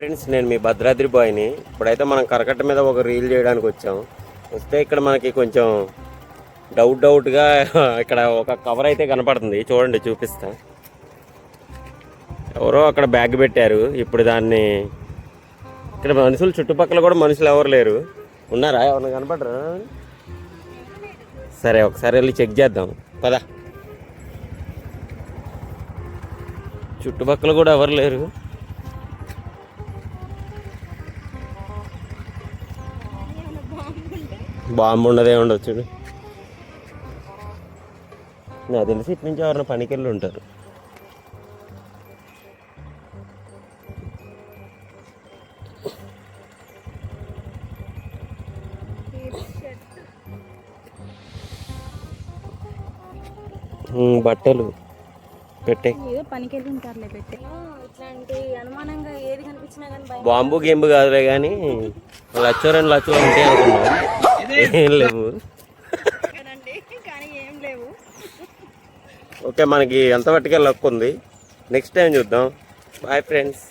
Friends, నేను మీ భద్రాద్రి బాయ్ని. ఇప్పుడైతే మనం కరకట్ట మీద ఒక రీల్ చేయడానికి వచ్చాం. వస్తే ఇక్కడ మనకి కొంచెం డౌట్గా ఇక్కడ ఒక కవర్ అయితే కనపడుతుంది. చూడండి, చూపిస్తా. ఎవరో అక్కడ బ్యాగ్ పెట్టారు. ఇప్పుడు దాన్ని ఇక్కడ మనుషులు చుట్టుపక్కల కూడా మనుషులు ఎవరు లేరు. ఉన్నారా? ఎవరైనా కనపడరా? సరే, ఒకసారి వెళ్ళి చెక్ చేద్దాం పదా. చుట్టుపక్కల కూడా ఎవరు లేరు. బాంబు ఉండదే ఉండొచ్చు. నాకు తెలిసి ఇటు నుంచి ఎవరైనా పనికి వెళ్ళి ఉంటారు. బట్టలు పెట్టే బాంబు గేంబు కాదులే కానీ లచ్చో 2 లక్షలు ఉంటాయి అనుకున్నా. ఏం లేవు. ఓకే, మనకి ఎంత పట్టుకెళ్ళి లక్ ఉంది. నెక్స్ట్ టైం చూద్దాం. Bye friends.